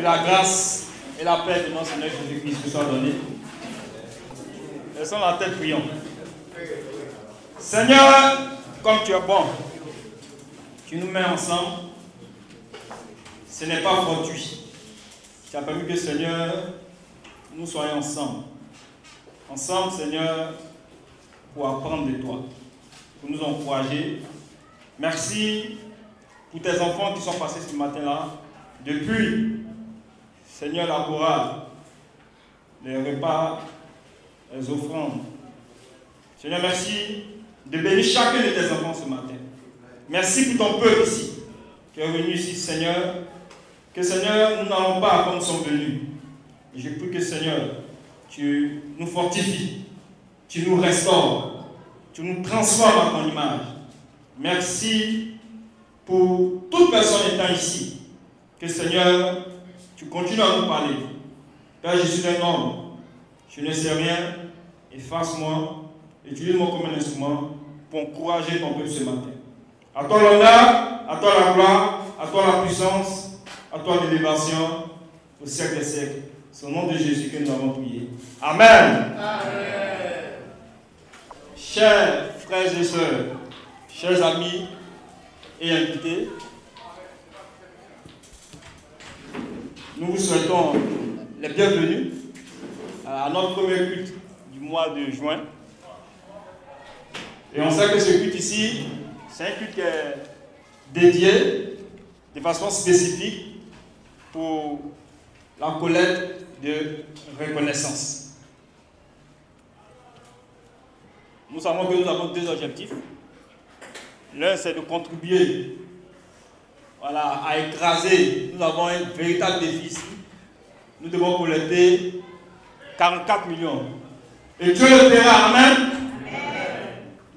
la grâce et la paix de notre Seigneur Jésus-Christ vous soient données. Laissons la tête, prions. Seigneur, comme tu es bon, tu nous mets ensemble. Ce n'est pas fortuit. Tu as permis que, Seigneur, nous soyons ensemble. Ensemble, Seigneur, pour apprendre de toi, pour nous encourager. Merci pour tes enfants qui sont passés ce matin-là. Depuis, Seigneur, la chorale, les repas, les offrandes. Seigneur, merci de bénir chacun de tes enfants ce matin. Merci pour ton peuple ici, qui est venu ici, Seigneur. Que, Seigneur, nous n'allons pas comme nous sommes venus. Et je prie que, Seigneur, tu nous fortifies, tu nous restaures, tu nous transformes à ton image. Merci pour toute personne étant ici. Que, Seigneur, tu continues à nous parler. Père, je suis un homme, je ne sais rien, efface-moi, utilise-moi comme un instrument pour encourager ton peuple ce matin. À toi l'honneur, à toi la gloire, à toi la puissance, à toi l'élévation, au siècle des siècles. C'est au nom de Jésus que nous avons prié. Amen. Amen. Chers frères et sœurs, chers amis et invités, nous vous souhaitons les bienvenus à notre premier culte du mois de juin. Et on sait que ce culte ici, c'est un culte qui est dédié de façon spécifique pour la collecte de reconnaissance. Nous savons que nous avons deux objectifs. L'un, c'est de contribuer à écraser. Nous avons un véritable défi ici. Nous devons collecter 44 millions. Et Dieu le fera. Amen.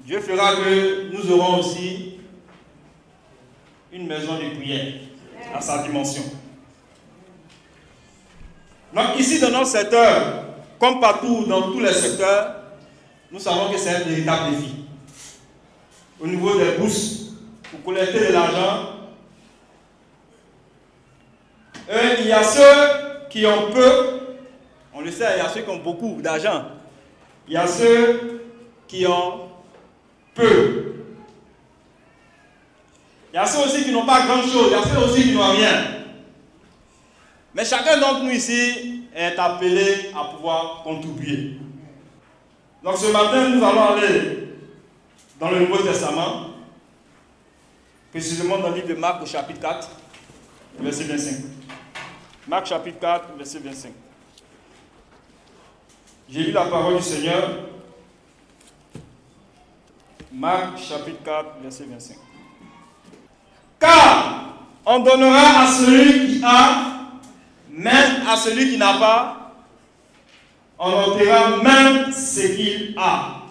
Dieu fera que nous aurons aussi une maison de prière à sa dimension. Donc ici dans notre secteur, comme partout dans tous les secteurs, nous savons que c'est un véritable défi. Au niveau des bourses, pour collecter de l'argent, il y a ceux qui ont peu, on le sait, il y a ceux qui ont beaucoup d'argent. Il y a ceux qui ont peu. Il y a ceux aussi qui n'ont pas grand-chose, il y a ceux aussi qui n'ont rien. Mais chacun d'entre nous ici est appelé à pouvoir contribuer. Donc ce matin, nous allons aller dans le Nouveau Testament, précisément dans le livre de Marc au chapitre 4, verset 25. Marc chapitre 4, verset 25. J'ai lu la parole du Seigneur. Marc chapitre 4, verset 25. Car on donnera à celui qui a, même à celui qui n'a pas, on ôtera même ce qu'il a.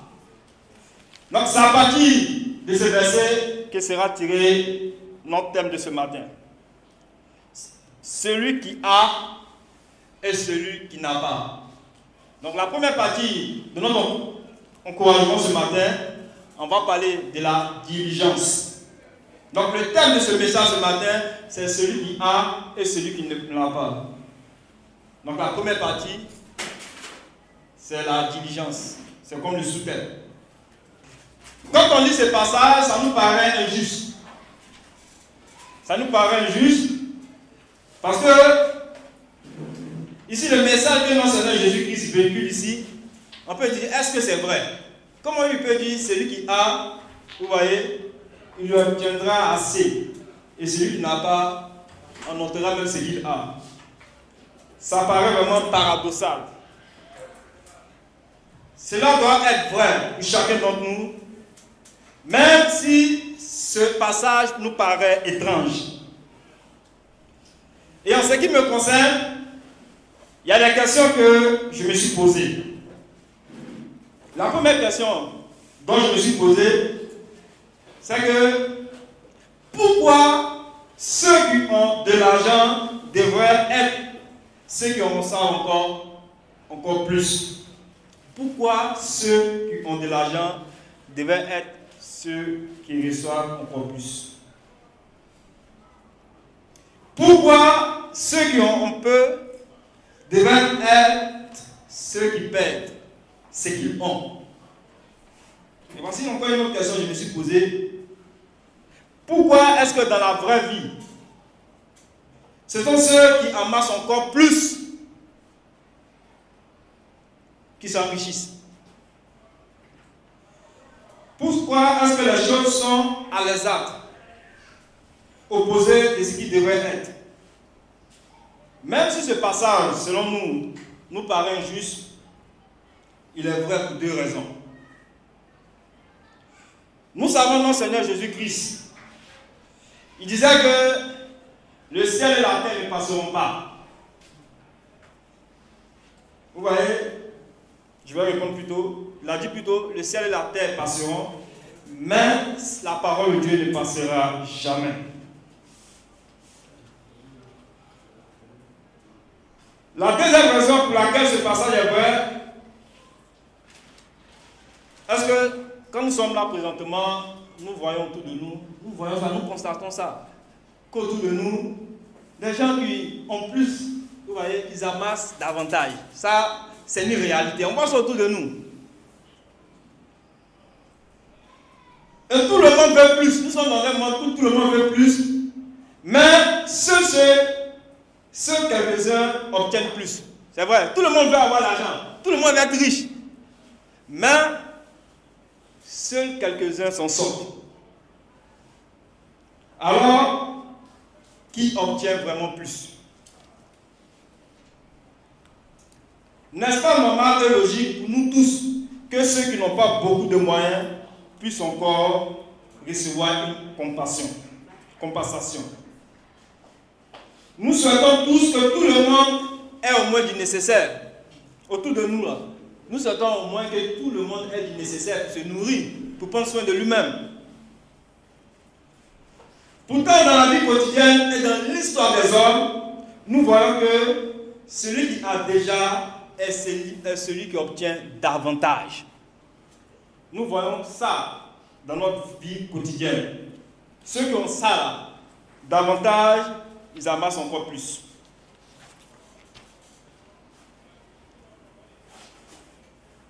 Donc c'est à partir de ce verset que sera tiré notre thème de ce matin. Celui qui a et celui qui n'a pas. Donc la première partie de notre encouragement ce matin, on va parler de la diligence. Donc le thème de ce message ce matin, c'est celui qui a et celui qui ne l'a pas. Donc la première partie, c'est la diligence. C'est comme le sous-thème. Quand on lit ce passage, ça nous paraît injuste. Ça nous paraît injuste parce que ici le message que notre Seigneur Jésus-Christ véhicule ici, on peut dire, est-ce que c'est vrai? Comment il peut dire, celui qui a, vous voyez, il lui obtiendra assez. Et celui qui n'a pas, on notera même ce qu'il a. Ça paraît vraiment paradoxal. Cela doit être vrai pour chacun d'entre nous, même si ce passage nous paraît étrange. Et en ce qui me concerne, il y a des questions que je me suis posées. La première question dont je me suis posée, c'est que pourquoi ceux qui ont de l'argent devraient être ceux qui en ont encore plus? Pourquoi ceux qui ont de l'argent devraient être ceux qui reçoivent encore plus? Pourquoi ceux qui ont un peu devraient être ceux qui perdent ce qu'ils ont. Et voici encore une autre question que je me suis posée. Pourquoi est-ce que dans la vraie vie, ce sont ceux qui amassent encore plus qui s'enrichissent? Pourquoi est-ce que les choses sont à l'exact opposé de ce qui devrait être? Même si ce passage, selon nous, nous paraît injuste, il est vrai pour deux raisons. Nous savons notre Seigneur Jésus-Christ. Il disait que le ciel et la terre ne passeront pas. Vous voyez, je vais répondre plutôt. Il a dit plutôt, le ciel et la terre passeront, mais la parole de Dieu ne passera jamais. La deuxième raison pour laquelle ce passage est vrai, est-ce que quand nous sommes là présentement, nous voyons autour de nous, nous voyons ça, nous constatons ça, qu'autour de nous, des gens qui ont plus, vous voyez, ils amassent davantage. Ça, c'est une réalité. On voit ça autour de nous. Et tout le monde veut plus. Nous sommes dans un monde où tout le monde veut plus. Mais ceux quelques-uns obtiennent plus. C'est vrai. Tout le monde veut avoir l'argent. Tout le monde veut être riche. Mais seuls quelques-uns s'en sortent. Alors, qui obtient vraiment plus? N'est-ce pas normal et logique pour nous tous que ceux qui n'ont pas beaucoup de moyens puissent encore recevoir une compensation? Nous souhaitons tous que tout le monde ait au moins du nécessaire. Autour de nous, là, nous souhaitons au moins que tout le monde ait du nécessaire pour se nourrir, pour prendre soin de lui-même. Pourtant, dans la vie quotidienne et dans l'histoire des hommes, nous voyons que celui qui a déjà est celui qui obtient davantage. Nous voyons ça dans notre vie quotidienne. Ceux qui ont ça là, davantage, ils amassent encore plus.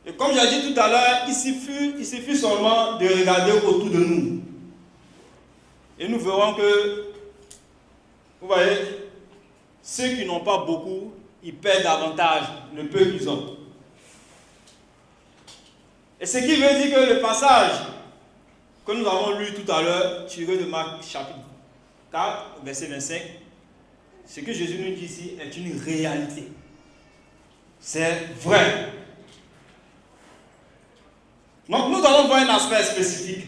Et comme j'ai dit tout à l'heure, il suffit seulement de regarder autour de nous. Et nous verrons que, vous voyez, ceux qui n'ont pas beaucoup, ils perdent davantage le peu qu'ils ont. Et ce qui veut dire que le passage que nous avons lu tout à l'heure, tiré de Marc chapitre 4, verset 25, ce que Jésus nous dit ici est une réalité. C'est vrai. Donc nous allons voir un aspect spécifique.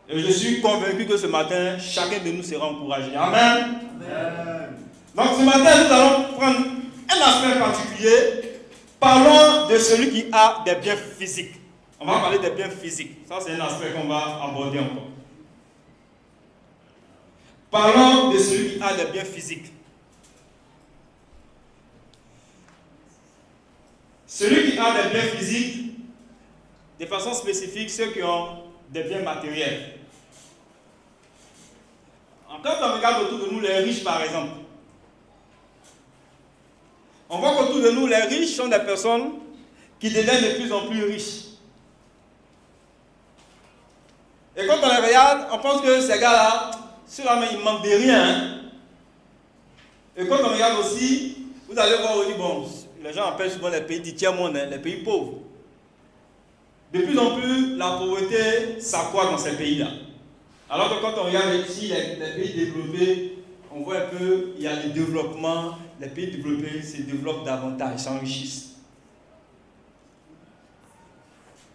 Et je suis convaincu que ce matin, chacun de nous sera encouragé. Amen. Amen. Donc ce matin, nous allons prendre un aspect particulier. Parlons de celui qui a des biens physiques. On va parler des biens physiques. Ça, c'est un aspect qu'on va aborder encore. Parlons de celui qui a des biens physiques. Celui qui a des biens physiques, de façon spécifique, ceux qui ont des biens matériels. Quand on regarde autour de nous les riches, par exemple, on voit qu'autour de nous, les riches sont des personnes qui deviennent de plus en plus riches. Et quand on les regarde, on pense que ces gars-là, ceux-là, ils ne manquent de rien. Et quand on regarde aussi, vous allez voir aussi, bon, les gens appellent souvent les pays du tiers-monde, les pays pauvres. De plus en plus, la pauvreté s'accroît dans ces pays-là. Alors que quand on regarde ici les pays développés, on voit un peu, il y a le développement, les pays développés se développent davantage, s'enrichissent.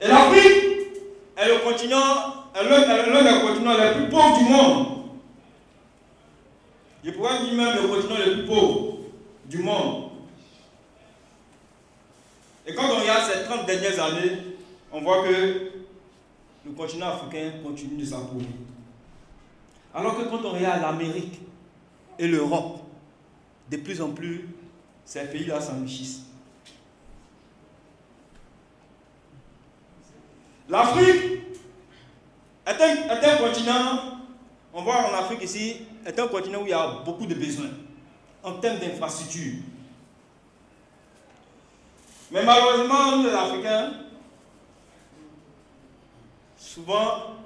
Et l'Afrique est le continent, l'un des continents les plus pauvres du monde. Je pourrais dire même le continent le plus pauvre du monde. Et quand on regarde ces 30 dernières années, on voit que le continent africain continue de s'appauvrir. Alors que quand on regarde l'Amérique et l'Europe, de plus en plus, ces pays-là s'enrichissent. L'Afrique est un continent, on voit en Afrique ici, est un continent où il y a beaucoup de besoins en termes d'infrastructures. Mais malheureusement, nous les Africains, souvent,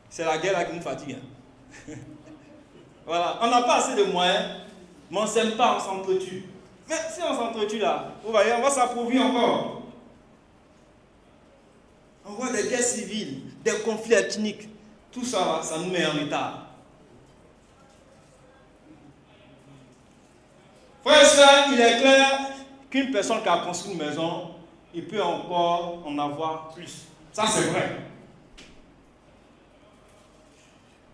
c'est la guerre là qui nous fatigue. Voilà, on n'a pas assez de moyens, mais on ne s'aime pas, on s'entretue. Mais si on s'entretue là, vous voyez, on va s'appauvrir encore. On voit des guerres civiles, des conflits ethniques. Tout ça, ça nous met en retard. Frères et sœurs, il est clair qu'une personne qui a construit une maison, il peut encore en avoir plus. Ça, c'est vrai.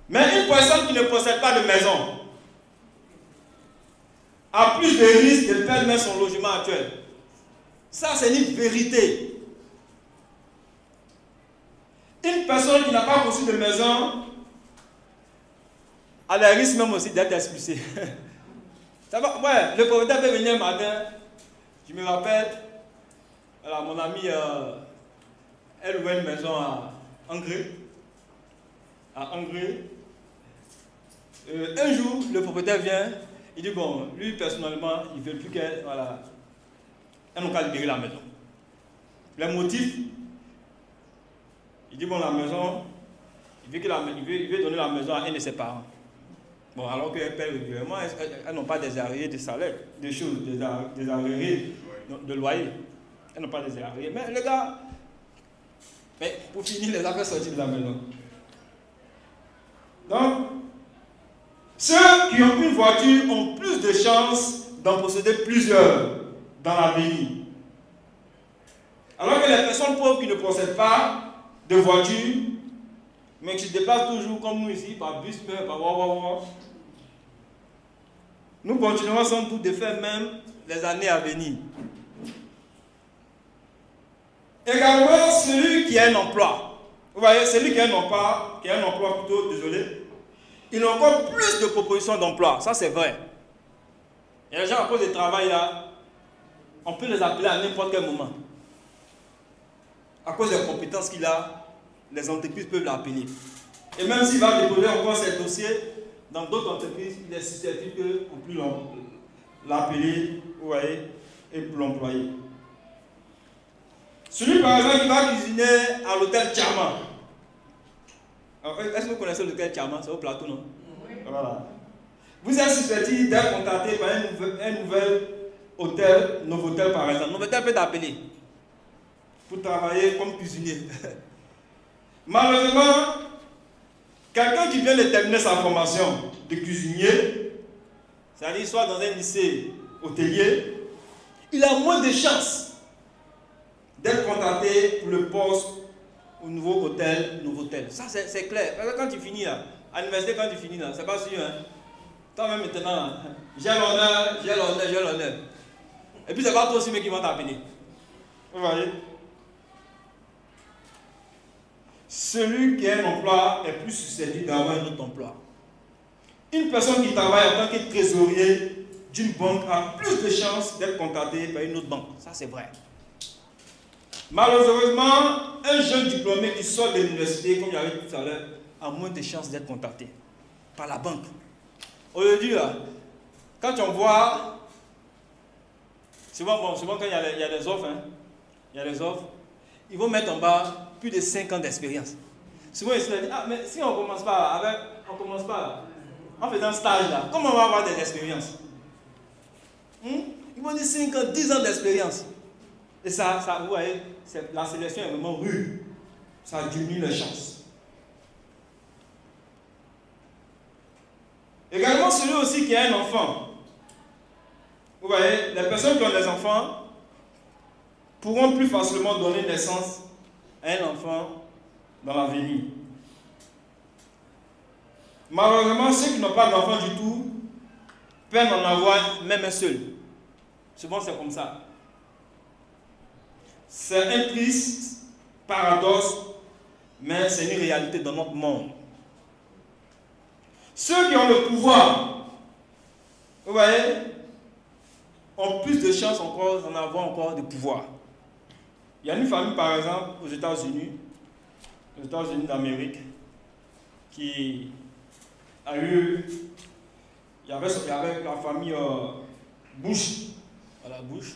Mais une personne qui ne possède pas de maison a plus de risques de perdre même son logement actuel. Ça, c'est une vérité. Une personne qui n'a pas construit de maison a le risque même aussi d'être expulsée. Ouais, le propriétaire peut venir un matin, je me rappelle, alors mon amie, elle louait une maison à Angers. Un jour, le propriétaire vient, il dit bon, lui personnellement, il ne veut plus qu'elle, voilà, elle n'a qu'à libérer la maison. Le motif, il dit bon, la maison, il veut donner la maison à un de ses parents. Bon, alors qu'elle paie régulièrement, elles n'ont pas des arriérés de salaire, des choses, des arriérés de loyer. Elles n'ont pas des arriérés. Mais le gars, mais pour finir, les affaires sorties de la maison. Donc, ceux qui ont une voiture ont plus de chances d'en posséder plusieurs dans l'avenir. Alors que les personnes pauvres qui ne possèdent pas de voiture, mais qui se déplacent toujours comme nous ici, par bus, par nous continuerons sans doute de faire même les années à venir. Également, celui qui a un emploi. Vous voyez, celui qui a un emploi plutôt, désolé, il a encore plus de propositions d'emploi. Ça, c'est vrai. Et les gens, à cause du travail là, on peut les appeler à n'importe quel moment. À cause des compétences qu'il a, les entreprises peuvent l'appeler. Et même s'il va déposer encore ses dossiers dans d'autres entreprises, il est susceptible qu'on puisse l'appeler, vous voyez, et pour l'employer. Celui par exemple qui va cuisiner à l'hôtel Tchama. Est-ce que vous connaissez l'hôtel Tchama? C'est au plateau, non? Oui. Voilà. Vous êtes susceptible d'être contacté par un nouvel hôtel, Novotel par exemple. Novotel peut t'appeler pour travailler comme cuisinier. Malheureusement, quelqu'un qui vient de terminer sa formation de cuisinier, c'est-à-dire soit dans un lycée hôtelier, il a moins de chances d'être contacté pour le poste au nouveau hôtel, Novotel. Ça, c'est clair. Parce que quand tu finis là, à l'université, quand tu finis là, c'est pas sûr. Hein? Toi-même maintenant, j'ai l'honneur. Et puis, c'est pas toi aussi, mais qui vont t'appeler. Vous voyez? Celui qui a un emploi est plus susceptible d'avoir un autre emploi. Une personne qui travaille en tant que trésorier d'une banque a plus de chances d'être contactée par une autre banque. Ça, c'est vrai. Malheureusement, un jeune diplômé qui sort de l'université, comme il y avait tout à l'heure, a moins de chances d'être contacté par la banque. Aujourd'hui, quand on voit, souvent quand il y a des offres, ils vont mettre en bas plus de 5 ans d'expérience. Souvent, ils se disent, ah, mais si on commence pas en faisant un stage là, comment on va avoir des expériences? Ils vont dire 5 ans, 10 ans d'expérience. Et ça, vous voyez, la sélection est vraiment rude. Ça diminue les chances. Également, celui aussi qui a un enfant. Vous voyez, les personnes qui ont des enfants pourront plus facilement donner naissance à un enfant dans l'avenir. Malheureusement, ceux qui n'ont pas d'enfant du tout peuvent en avoir même un seul. Souvent, c'est comme ça. C'est un triste paradoxe, mais c'est une réalité dans notre monde. Ceux qui ont le pouvoir, vous voyez, ont plus de chances encore d'en avoir encore de pouvoir. Il y a une famille, par exemple, aux États-Unis d'Amérique. qui a eu... Il y avait la famille Bush. Voilà, Bush.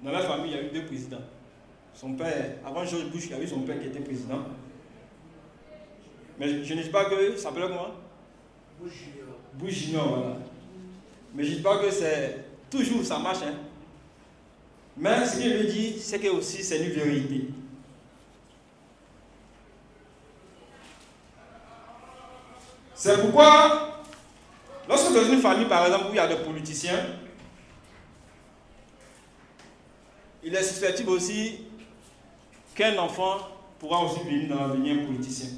Dans la famille, il y a eu 2 présidents. Son père, avant George Bush, il y a eu son père qui était président. Mais je ne dis pas que... Ça s'appelait comment? Bush Junior. Bush Junior, voilà. Mais je ne dis pas que c'est... Toujours, ça marche, hein. Mais ce qu'il veut dire, c'est que aussi c'est une vérité. C'est pourquoi, lorsque dans une famille, par exemple, où il y a des politiciens, il est susceptible aussi qu'un enfant pourra aussi venir dans l'avenir un politicien.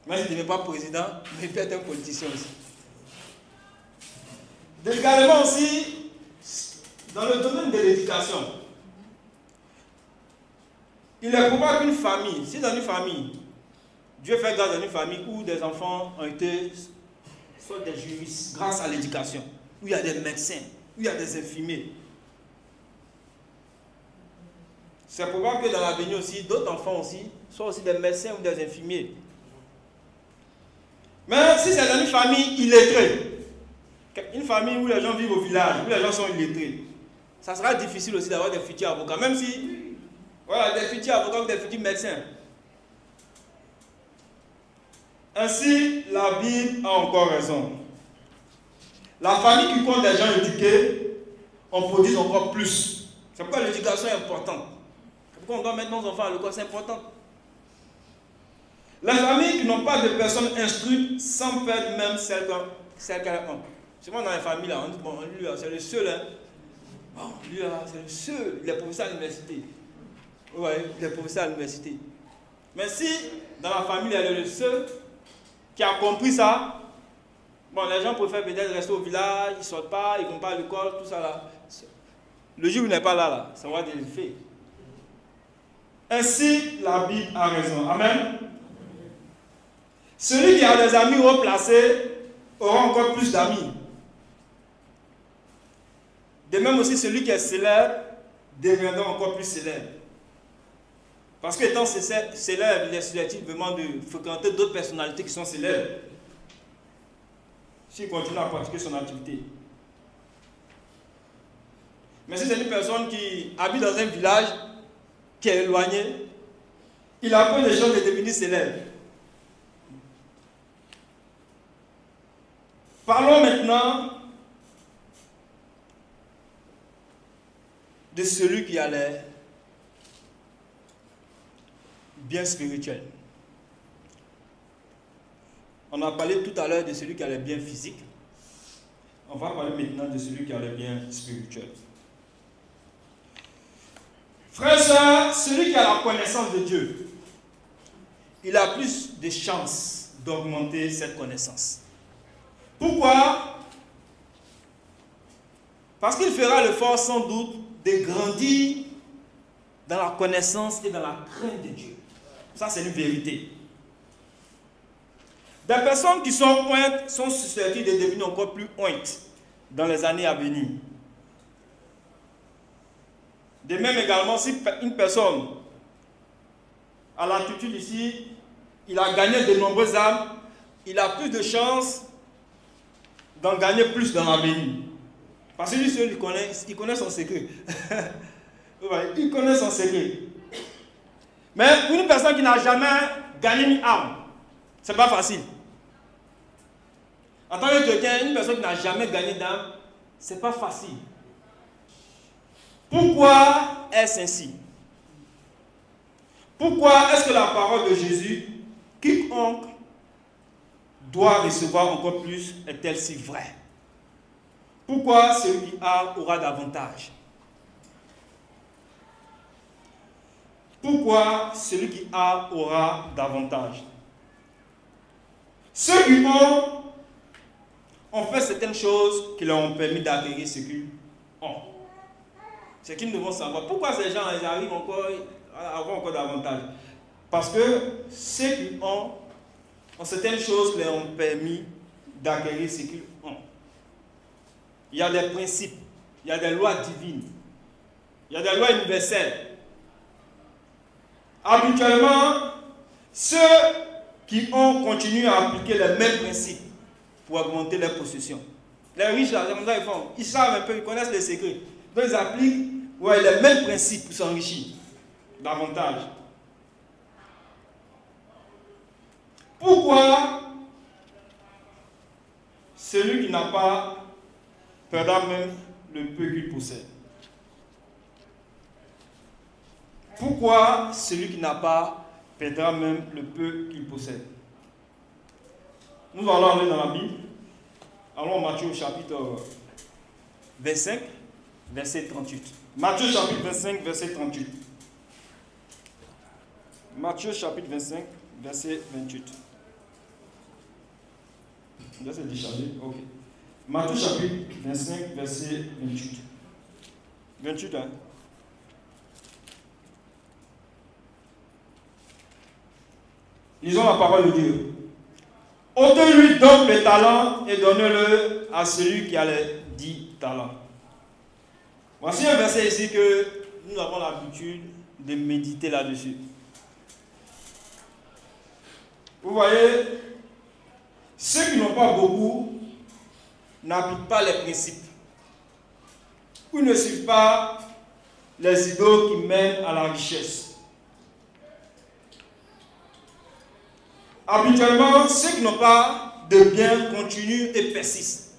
Même s'il n'est pas président, mais il peut être un politicien aussi. Également aussi, dans le domaine de l'éducation, il est probable qu'une famille, si dans une famille, Dieu fait grâce dans une famille où des enfants ont été, soit des juristes, grâce à l'éducation, où il y a des médecins, où il y a des infirmiers, c'est probable que dans l'avenir aussi, d'autres enfants aussi, soient aussi des médecins ou des infirmiers. Mais si c'est dans une famille illettrée, une famille où les gens vivent au village, où les gens sont illettrés, ça sera difficile aussi d'avoir des futurs avocats, même si, voilà, des futurs avocats ou des futurs médecins. Ainsi, la Bible a encore raison. La famille qui compte des gens éduqués, on produit encore plus. C'est pourquoi l'éducation est importante. C'est pourquoi on doit mettre nos enfants à l'école, c'est important. Les familles qui n'ont pas de personnes instruites sans perdre même celles qu'elles ont. C'est moi dans les familles là, on dit, bon, lui c'est le seul, hein. Bon, lui c'est le seul, il est professeur à l'université. Oui, il est professeur à l'université. Mais si dans la famille, il est le seul qui a compris ça, bon, les gens préfèrent peut-être rester au village, ils ne sortent pas, ils ne vont pas à l'école, tout ça là. Le jour où il n'est pas là, ça va être des effets. Ainsi, la Bible a raison. Amen. Celui qui a des amis haut placés aura encore plus d'amis. De même aussi, celui qui est célèbre deviendra encore plus célèbre. Parce qu'étant célèbre, il est susceptible vraiment de fréquenter d'autres personnalités qui sont célèbres. S'il continue à pratiquer son activité. Mais si c'est une personne qui habite dans un village, qui est éloigné, il a peu de chances de devenir célèbre. Parlons maintenant de celui qui a l'air bien spirituel. On a parlé tout à l'heure de celui qui a les biens physiques. On va parler maintenant de celui qui a les biens spirituels. Frères et sœurs, celui qui a la connaissance de Dieu, il a plus de chances d'augmenter cette connaissance. Pourquoi? Parce qu'il fera l'effort sans doute de grandir dans la connaissance et dans la crainte de Dieu. Ça, c'est une vérité. Des personnes qui sont ointes sont susceptibles de devenir encore plus ointes dans les années à venir. De même également, si une personne a l'attitude ici, il a gagné de nombreuses âmes, il a plus de chances d'en gagner plus dans l'avenir. Parce que lui seul, il connaît son secret. Il connaît son secret. Mais pour une personne qui n'a jamais gagné une âme, ce n'est pas facile. En tant que chrétien, une personne qui n'a jamais gagné d'âme, ce n'est pas facile. Pourquoi est-ce ainsi? Pourquoi est-ce que la parole de Jésus, quiconque doit recevoir encore plus, est-elle si vraie? Pourquoi celui qui a aura davantage? Pourquoi celui qui a aura davantage? Ceux qui ont fait certaines choses qui leur ont permis d'acquérir ce qu'ils ont. C'est qu'ils devront savoir. Pourquoi ces gens ils arrivent encore à avoir encore davantage? Parce que ceux qui ont certaines choses qui leur ont permis d'acquérir ce qu'ils ont. Il y a des principes, il y a des lois divines, il y a des lois universelles. Habituellement, ceux qui ont continué à appliquer les mêmes principes pour augmenter leurs possessions. Les riches, là, ils font. Ils savent un peu, ils connaissent les secrets. Donc ils appliquent les mêmes principes pour s'enrichir davantage. Pourquoi celui qui n'a pas perdra même le peu qu'il possède? Pourquoi celui qui n'a pas perdra même le peu qu'il possède? Nous allons aller dans la Bible. Allons à Matthieu chapitre 25, verset 38. Matthieu chapitre 25, verset 38. Matthieu chapitre 25, verset 28. Là, c'est déchargé. Ok. Matthieu chapitre 25, verset 28. 28, hein? Lisons la parole de Dieu. Ôtez-lui donc les talents et donnez-le à celui qui a les 10 talents. Voici un verset ici que nous avons l'habitude de méditer là-dessus. Vous voyez, ceux qui n'ont pas beaucoup n'appliquent pas les principes. Ou ne suivent pas les idoles qui mènent à la richesse. Habituellement, ceux qui n'ont pas de biens continuent et persistent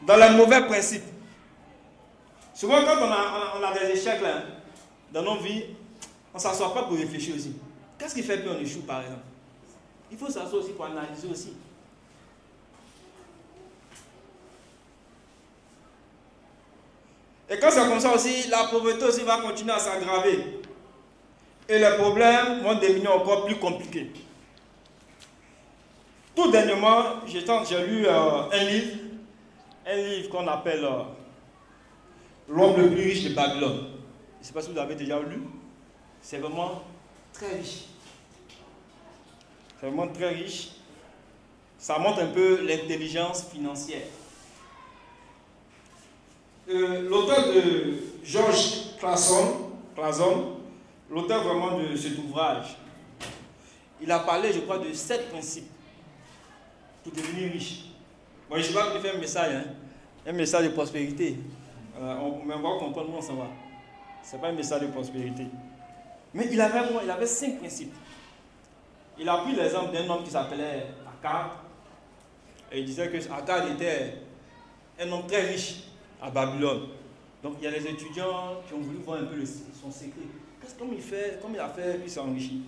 dans les mauvais principes. Souvent, quand on a des échecs là, dans nos vies, on ne s'assoit pas pour réfléchir aussi. Qu'est-ce qui fait qu'on échoue, par exemple? Il faut s'asseoir aussi pour analyser aussi. Et quand c'est comme ça aussi, la pauvreté aussi va continuer à s'aggraver. Et les problèmes vont devenir encore plus compliqués. Tout dernièrement, j'ai lu un livre qu'on appelle L'homme le plus riche de Babylone. Je ne sais pas si vous avez déjà lu. C'est vraiment très riche. C'est vraiment très riche. Ça montre un peu l'intelligence financière. L'auteur de George Clason, l'auteur vraiment de cet ouvrage, il a parlé, je crois, de 7 principes pour devenir riche. Bon, je ne sais pas qu'il fait un message, hein, un message de prospérité. On va comprendre, nous on s'en va. Ce n'est pas un message de prospérité. Mais il avait 5 principes. Il a pris l'exemple d'un homme qui s'appelait Akkad. Et il disait que Akkad était un homme très riche à Babylone. Donc il y a les étudiants qui ont voulu voir un peu son secret. Comment il a fait, puis il s'est enrichi.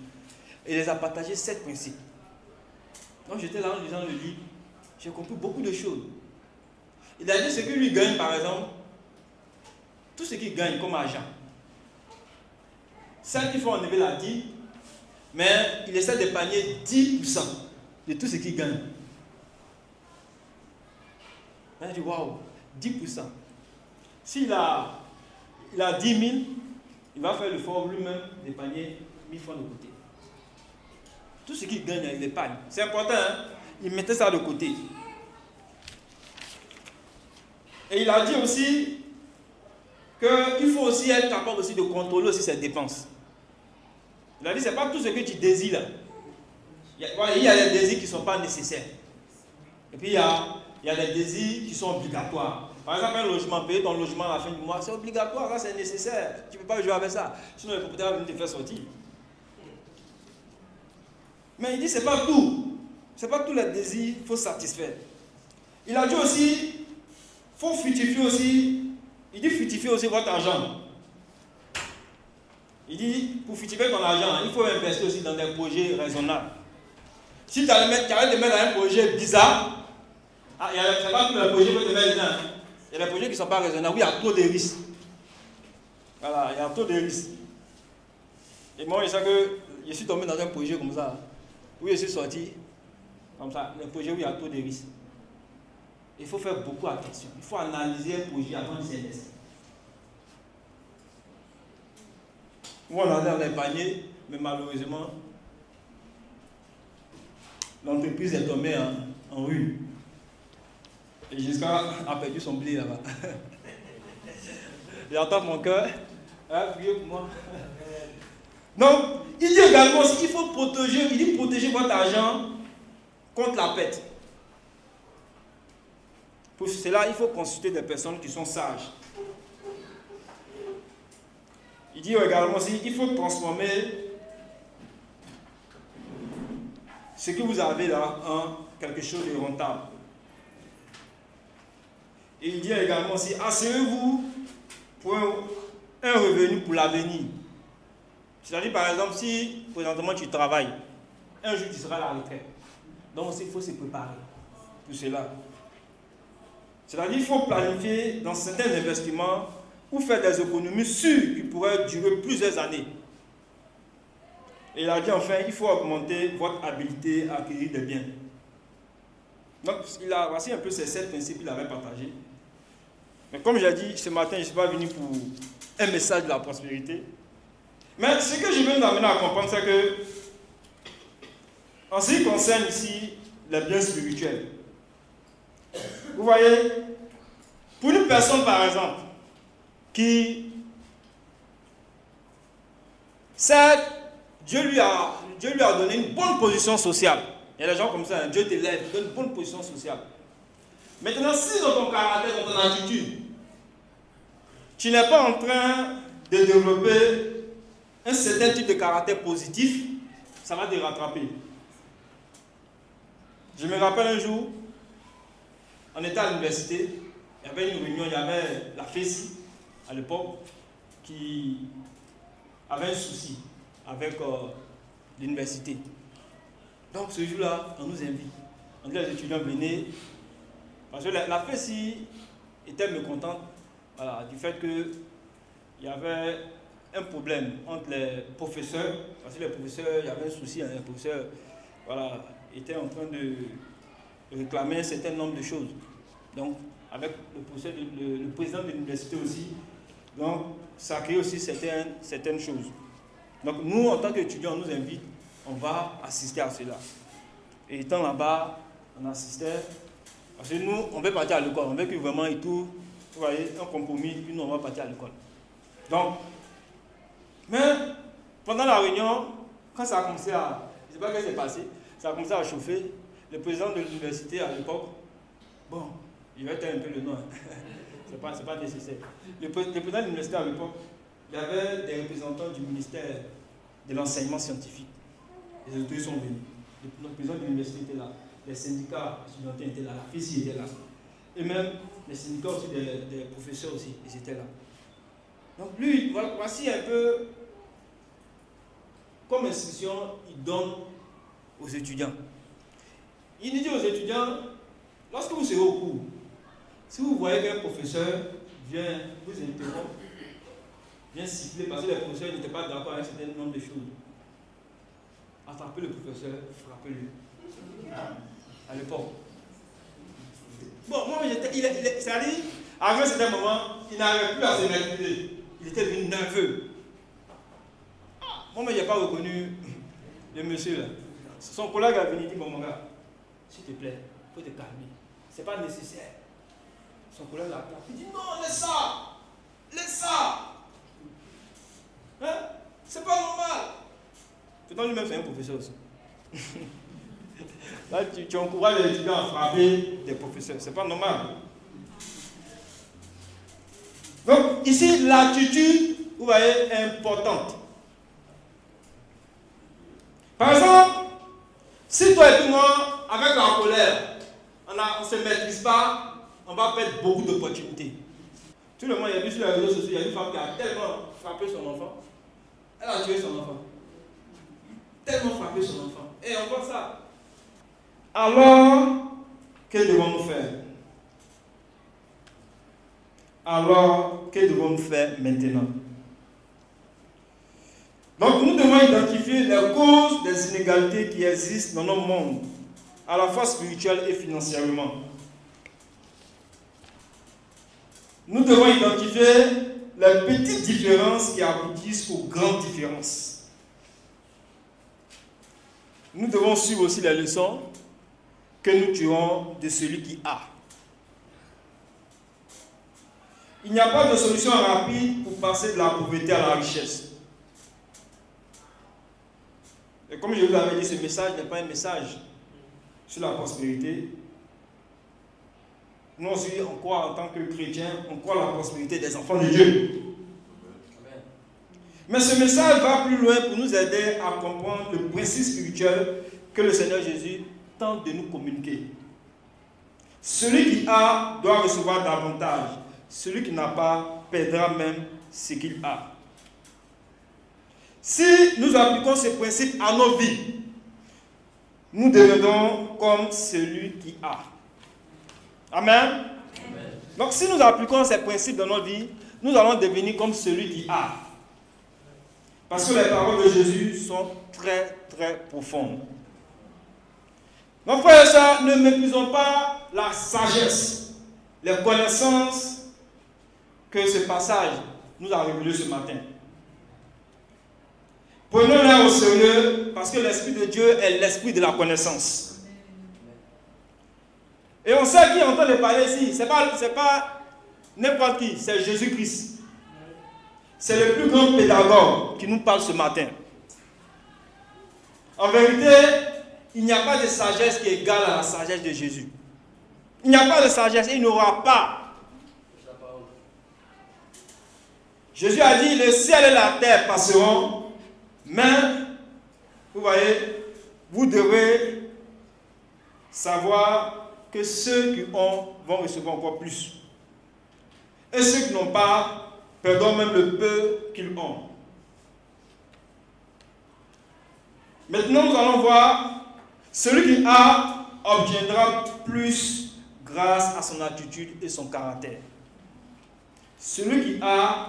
Et il les a partagés 7 principes. Donc j'étais là en lisant le livre, j'ai compris beaucoup de choses. Il a dit ce que lui gagne par exemple, tout ce qu'il gagne comme argent. Certes, il faut enlever la dîme, mais il essaie d'épargner 10% de tout ce qu'il gagne. Là, je dis waouh, 10%. S'il a 10 000, il va faire l'effort lui-même d'épargner 1000 francs de côté. Tout ce qu'il gagne, il l'épargne. C'est important, hein? Il mettait ça de côté. Et il a dit aussi qu'il faut aussi être capable aussi de contrôler aussi ses dépenses. Il a dit, ce n'est pas tout ce que tu désires. Il y a des désirs qui ne sont pas nécessaires. Et puis il y a des désirs qui sont obligatoires. Par exemple, un logement, payer ton logement à la fin du mois, c'est obligatoire, ça c'est nécessaire. Tu ne peux pas jouer avec ça. Sinon, le propriétaire va venir te faire sortir. Mais il dit, ce n'est pas tout. Ce n'est pas tous les désirs qu'il faut satisfaire. Il a dit aussi, il faut fructifier aussi. Il dit, fructifier aussi votre argent. Il dit, pour fructifier ton argent, il faut investir aussi dans des projets raisonnables. Si tu arrêtes de mettre dans un projet bizarre, c'est pas tous les projets que tu mets dedans. Il y a des projets qui ne sont pas raisonnables. Oui, il y a trop de risques. Voilà, il y a trop de risques. Et moi, je sais que je suis tombé dans un projet comme ça. Oui, je suis sorti comme ça. Le projet où il y a trop de risques. Il faut faire beaucoup attention. Il faut analyser un projet avant de s'investir. Où on a épargné, mais malheureusement, l'entreprise est tombée en ruine. Et jusqu'à a perdu son blé là-bas. J'entends mon cœur. Priez pour moi. Donc, il dit également qu'il faut protéger votre argent contre la perte. Pour cela, il faut consulter des personnes qui sont sages. Il dit également qu'il faut transformer ce que vous avez là en quelque chose de rentable. Et il dit également aussi, assurez-vous pour un revenu pour l'avenir. C'est-à-dire, par exemple, si présentement tu travailles, un jour tu seras à la retraite. Donc, il faut se préparer pour cela. C'est-à-dire, il faut planifier dans certains investissements ou faire des économies sûres qui pourraient durer plusieurs années. Et il a dit enfin, il faut augmenter votre habilité à acquérir des biens. Donc, voici un peu ces 7 principes qu'il avait partagés. Mais comme j'ai dit ce matin, je ne suis pas venu pour un message de la prospérité. Mais ce que je veux nous amener à comprendre, c'est que, en ce qui concerne ici les biens spirituels, vous voyez, pour une personne par exemple, qui, certes, Dieu lui a donné une bonne position sociale. Il y a des gens comme ça, Dieu t'élève, donne une bonne position sociale. Maintenant, si dans ton caractère, dans ton attitude, tu n'es pas en train de développer un certain type de caractère positif, ça va te rattraper. Je me rappelle un jour, on était à l'université, il y avait une réunion, il y avait la FESI à l'époque qui avait un souci avec l'université. Donc ce jour-là, on nous invite. On dit les étudiants venez, parce que la FESI était mécontente, voilà, du fait qu'il y avait un problème entre les professeurs, parce que les professeurs, il y avait un souci, les professeurs voilà, étaient en train de réclamer un certain nombre de choses. Donc, avec le président de l'université aussi, donc ça crée aussi certaines choses. Donc, nous, en tant qu'étudiants, on nous invite, on va assister à cela. Et étant là-bas, on assistait, parce que nous, on veut partir à l'école, on veut que vraiment et tout, vous voyez, un compromis, puis nous, on va partir à l'école. Donc, mais pendant la réunion, quand ça a commencé à, je ne sais pas ce qui s'est passé, ça a commencé à chauffer, le président de l'université à l'époque, bon, je vais taire un peu le nom, c'est pas nécessaire. Le président de l'université à l'époque, il y avait des représentants du ministère de l'enseignement scientifique. Les autorités sont venus. Le président de l'université était là, les syndicats étudiantins étaient là, la FESI était là. Et même les syndicats aussi des professeurs aussi, ils étaient là. Donc lui, voici un peu comme institution, il donne aux étudiants. Il dit aux étudiants, lorsque vous serez au cours, si vous voyez qu'un professeur vient vous interrompre, vient siffler parce que les professeurs n'étaient pas d'accord avec un certain nombre de choses, attrapez le professeur, frappez-le. À l'époque. Bon, moi, c'est-à-dire, à un certain moment, il n'arrivait plus à se maîtriser. Il était devenu nerveux. Moi, je n'ai pas reconnu le monsieur là. Son collègue a venu dire, bon, mon gars, s'il te plaît, il faut te calmer. Ce n'est pas nécessaire. Son collègue l'a appelé. Il dit, non, laisse ça. Laisse ça. Hein? C'est pas normal. Pourtant, lui-même, c'est un professeur aussi. Là, tu encourages les étudiants à frapper des professeurs. C'est pas normal. Donc, ici, l'attitude, vous voyez, est importante. Par exemple, si toi et puis moi, avec la colère, on ne se maîtrise pas, on va perdre beaucoup d'opportunités. Tout le monde, il y a vu sur les réseaux sociaux, il y a une femme qui a tellement frappé son enfant, elle a tué son enfant. Tellement frappé son enfant. Et on voit ça. Alors, que devons-nous faire? Alors, que devons-nous faire maintenant? Donc, nous devons identifier les causes des inégalités qui existent dans notre monde, à la fois spirituel et financièrement. Nous devons identifier les petites différences qui aboutissent aux grandes différences. Nous devons suivre aussi les leçons que nous tirons de celui qui a. Il n'y a pas de solution rapide pour passer de la pauvreté à la richesse. comme je vous l'avais dit, ce message n'est pas un message sur la prospérité. Nous aussi, on croit en tant que chrétiens, on croit à la prospérité des enfants de Dieu. Mais ce message va plus loin pour nous aider à comprendre le principe spirituel que le Seigneur Jésus tente de nous communiquer. Celui qui a doit recevoir davantage. Celui qui n'a pas perdra même ce qu'il a. Si nous appliquons ce principe à nos vies, nous devenons comme celui qui a. Amen. Amen. Donc si nous appliquons ces principes dans nos vies, nous allons devenir comme celui qui a. Parce que les paroles de Jésus sont très très profondes. Mes frères et sœurs, ne méprisons pas la sagesse, les connaissances que ce passage nous a révélées ce matin. Prenons-les au sérieux parce que l'Esprit de Dieu est l'Esprit de la connaissance. Et on sait qui entend les parler ici. Ce n'est pas n'importe qui, c'est Jésus-Christ. C'est le plus grand pédagogue qui nous parle ce matin. En vérité, il n'y a pas de sagesse qui est égale à la sagesse de Jésus. Il n'y a pas de sagesse, il n'y aura pas. Jésus a dit, le ciel et la terre passeront, mais, vous voyez, vous devez savoir que ceux qui ont vont recevoir encore plus. Et ceux qui n'ont pas perdront même le peu qu'ils ont. Maintenant, nous allons voir, celui qui a obtiendra plus grâce à son attitude et son caractère. Celui qui a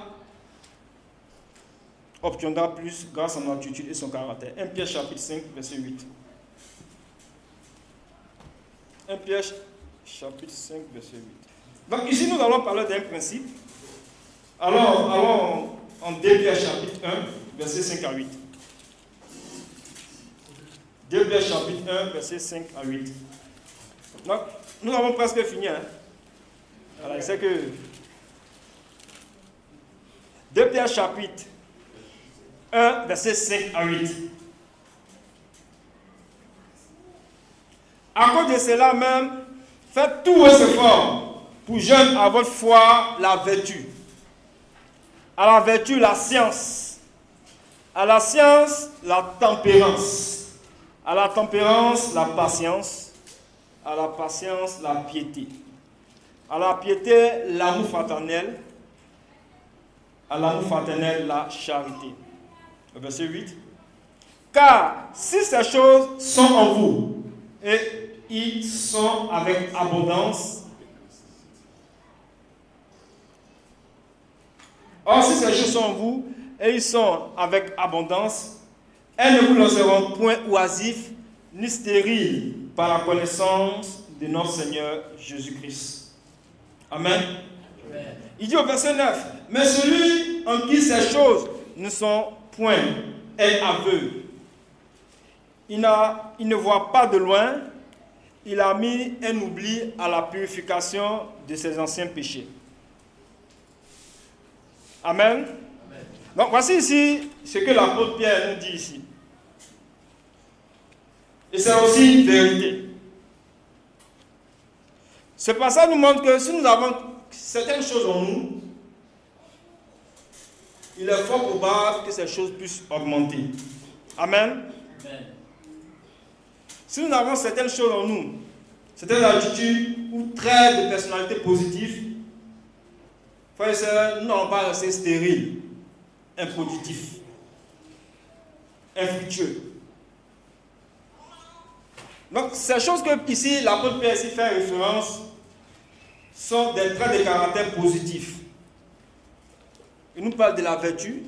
obtiendra plus grâce à son attitude et son caractère. 1 Pierre chapitre 5, verset 8. 1 Pierre chapitre 5, verset 8. Donc ici, nous allons parler d'un principe. Alors, allons en 2 Pierre chapitre 1, verset 5 à 8. 2 Pierre chapitre 1, verset 5 à 8. Donc, nous avons presque fini. Hein? Voilà, c'est que 2 Pierre chapitre 1, verset 5 à 8. À cause de cela même, faites tout vos efforts pour joindre à votre foi la vertu. À la vertu, la science. À la science, la tempérance. À la tempérance, la patience. À la patience, la piété. À la piété, l'amour fraternel. À l'amour fraternel, la charité. Verset 8. Car si ces choses sont en vous, et ils sont avec abondance. Or, si ces choses sont en vous, et ils sont avec abondance, elles ne vous laisseront point oisifs, ni stériles, par la connaissance de notre Seigneur Jésus-Christ. Amen. Amen. Il dit au verset 9, mais celui en qui ces choses ne sont point est aveugle. Il ne voit pas de loin, il a mis un oubli à la purification de ses anciens péchés. Amen. Amen. Donc voici ici ce que l'apôtre Pierre nous dit ici. Et c'est aussi une vérité. Ce passage nous montre que si nous avons certaines choses en nous, il est fort probable que ces choses puissent augmenter. Amen. Amen. Si nous avons certaines choses en nous, certaines attitudes ou traits de personnalité positifs, frères et sœurs, nous n'allons pas rester stériles, improductifs, infructueux. Donc, ces choses que ici l'apôtre Pierre ici fait référence sont des traits de caractère positifs. Il nous parle de la vertu,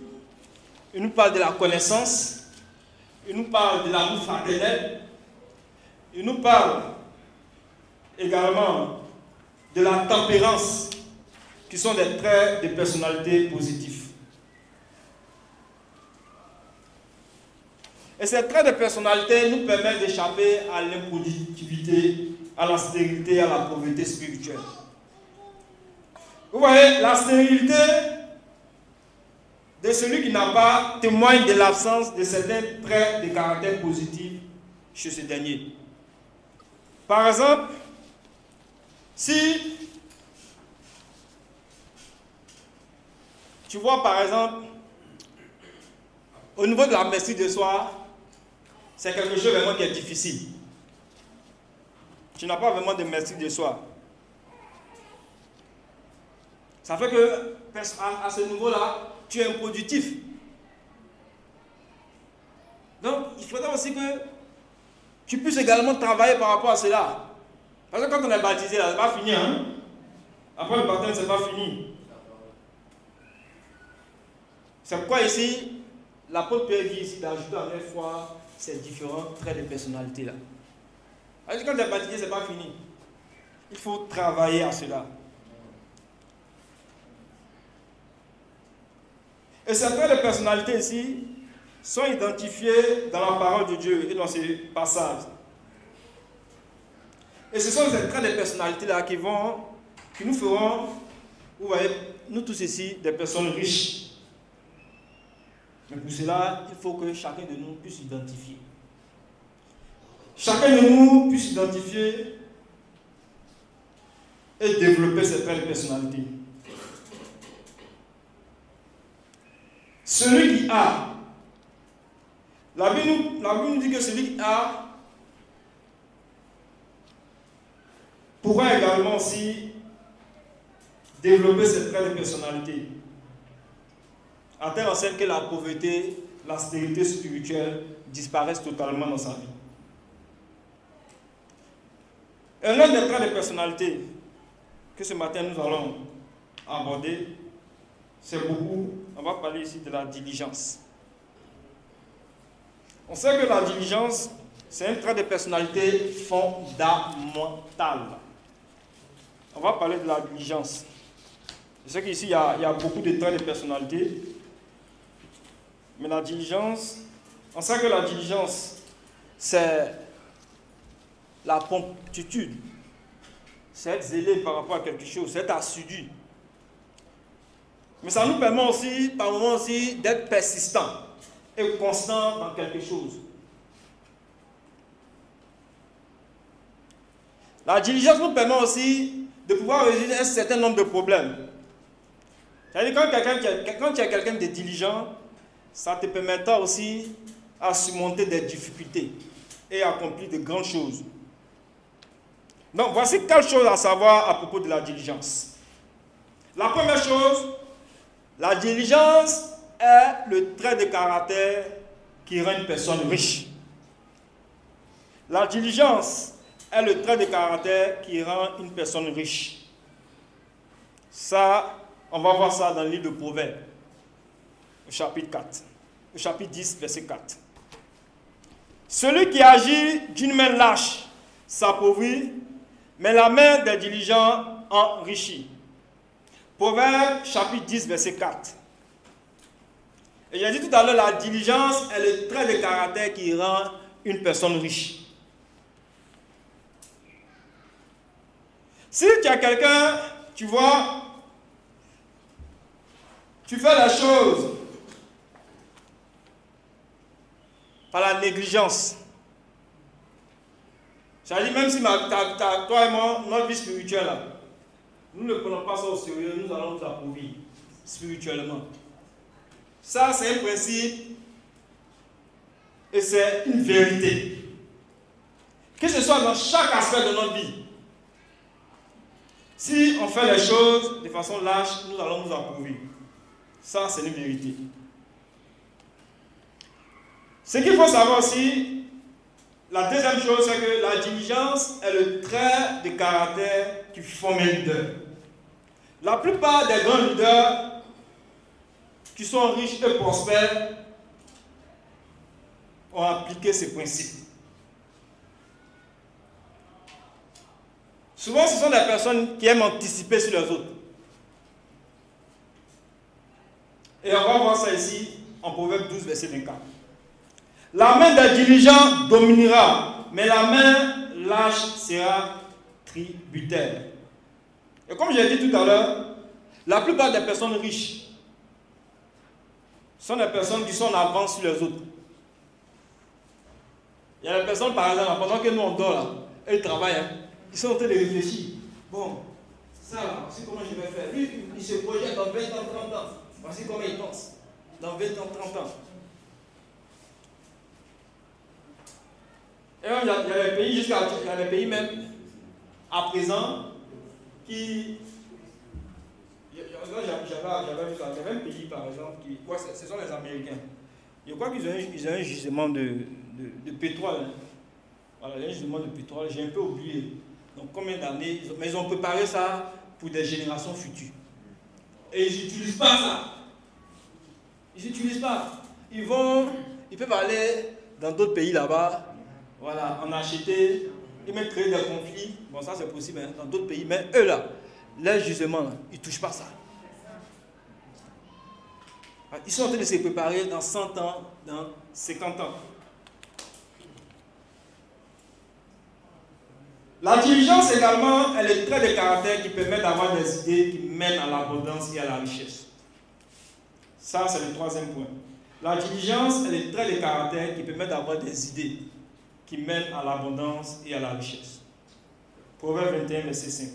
il nous parle de la connaissance, il nous parle de l'amour fraternel, il nous parle également de la tempérance, qui sont des traits de personnalité positifs. Et ces traits de personnalité nous permettent d'échapper à l'improductivité, à la stérilité, à la pauvreté spirituelle. Vous voyez, la stérilité de celui qui n'a pas témoigne de l'absence de certains traits de caractère positifs chez ce dernier. Par exemple, si tu vois par exemple, au niveau de la maîtrise de soi, c'est quelque chose vraiment qui est difficile. Tu n'as pas vraiment de maîtrise de soi. Ça fait que, à ce niveau-là, tu es improductif. Donc, il faudra aussi que tu puisses également travailler par rapport à cela. Parce que quand on est baptisé, là, c'est pas fini. Hein? Après le baptême, c'est pas fini. C'est pourquoi ici, l'apôtre Pierre dit ici d'ajouter en une fois ces différents traits de personnalité là. Quand tu es baptisé, c'est pas fini. Il faut travailler à cela. Et ces traits de personnalité ici sont identifiés dans la parole de Dieu et dans ces passages. Et ce sont ces traits de personnalité là qui nous feront, vous voyez, nous tous ici, des personnes riches. Mais pour cela, il faut que chacun de nous puisse identifier. Chacun de nous puisse identifier et développer ces traits de personnalité. Celui qui a, la Bible nous dit que celui qui a pourra également aussi développer ces traits de personnalité. À telle enseigne que la pauvreté, la stérilité spirituelle disparaissent totalement dans sa vie. Et l'un des traits de personnalité que ce matin nous allons aborder, c'est beaucoup, on va parler ici de la diligence. On sait que la diligence, c'est un trait de personnalité fondamental. On va parler de la diligence. Je sais qu'ici, il y a beaucoup de traits de personnalité. Mais la diligence, on sait que la diligence, c'est la promptitude. C'est être zélé par rapport à quelque chose, c'est être assidu. Mais ça nous permet aussi, par moments aussi, d'être persistant et constant dans quelque chose. La diligence nous permet aussi de pouvoir résoudre un certain nombre de problèmes. C'est-à-dire quand tu es quelqu'un de diligent, ça te permettra aussi à surmonter des difficultés et accomplir de grandes choses. Donc, voici quelques choses à savoir à propos de la diligence. La première chose, la diligence est le trait de caractère qui rend une personne riche. La diligence est le trait de caractère qui rend une personne riche. Ça, on va voir ça dans le livre de Proverbes, au chapitre 4. Au chapitre 10, verset 4. Celui qui agit d'une main lâche s'appauvrit, mais la main des diligents enrichit. Proverbe, chapitre 10, verset 4. Et j'ai dit tout à l'heure, la diligence est le trait de caractère qui rend une personne riche. Si tu as quelqu'un, tu vois, tu fais la chose par la négligence. C'est-à-dire, même si toi et moi, notre vie spirituelle, là, nous ne prenons pas ça au sérieux, nous allons nous appauvrir spirituellement. Ça, c'est un principe et c'est une vérité. Que ce soit dans chaque aspect de notre vie. Si on fait les choses de façon lâche, nous allons nous appauvrir. Ça, c'est une vérité. Ce qu'il faut savoir aussi, la deuxième chose, c'est que la diligence est le trait de caractère qui forme un leader. La plupart des grands leaders qui sont riches et prospères ont appliqué ces principes. Souvent, ce sont des personnes qui aiment anticiper sur les autres. Et on va voir ça ici en Proverbe 12, verset 24. La main des diligents dominera, mais la main lâche sera tributaire. Et comme j'ai dit tout à l'heure, la plupart des personnes riches Ce sont des personnes qui sont en avance sur les autres. Il y a des personnes, par exemple, pendant que nous on dort là, elles travaillent, hein, ils sont en train de réfléchir. Bon, ça là, voici comment je vais faire. Lui, il se projette dans 20 ans, 30 ans. Voici comment il pense. Dans 20 ans, 30 ans. Et même, il y a des pays, il y a des pays même, à présent, qui... J'avais vu ça. Il y avait un pays, par exemple, qui... Ouais, ce sont les Américains. Je crois qu'ils ont un gisement de pétrole. Hein. Voilà, il y a un gisement de pétrole, j'ai un peu oublié. Donc combien d'années, mais ils ont préparé ça pour des générations futures. Et ils n'utilisent pas ça. Ils n'utilisent pas. Ils peuvent aller dans d'autres pays là-bas, voilà, en acheter, et même créer des conflits. Bon, ça c'est possible hein, dans d'autres pays, mais eux là, leurs gisements, là, ils ne touchent pas ça. Ils sont en train de se préparer dans 100 ans, dans 50 ans. La diligence également, elle est trait de caractère qui permet d'avoir des idées qui mènent à l'abondance et à la richesse. Ça, c'est le troisième point. La diligence, elle est trait de caractère qui permet d'avoir des idées qui mènent à l'abondance et à la richesse. Proverbe 21, verset 5.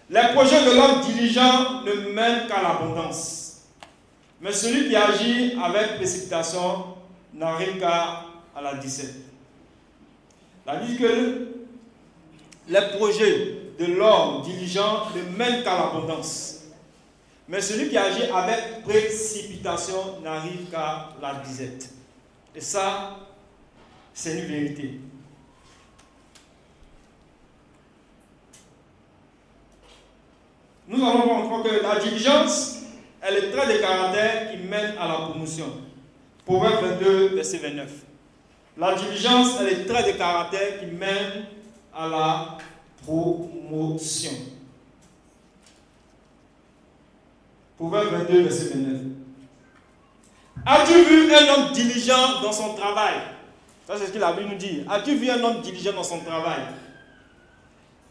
Les projets de l'homme diligent ne mènent qu'à l'abondance. Mais celui qui agit avec précipitation n'arrive qu'à la disette. La dit que les projets de l'homme diligent ne mènent qu'à l'abondance. Mais celui qui agit avec précipitation n'arrive qu'à la disette. Et ça, c'est une vérité. Nous allons voir encore que la diligence, elle est trait de caractère qui mène à la promotion. Proverbe 22, verset 29. La diligence, elle est trait de caractère qui mène à la promotion. Proverbe 22, verset 29. As-tu vu un homme diligent dans son travail? Ça, c'est ce que la Bible nous dit. As-tu vu un homme diligent dans son travail?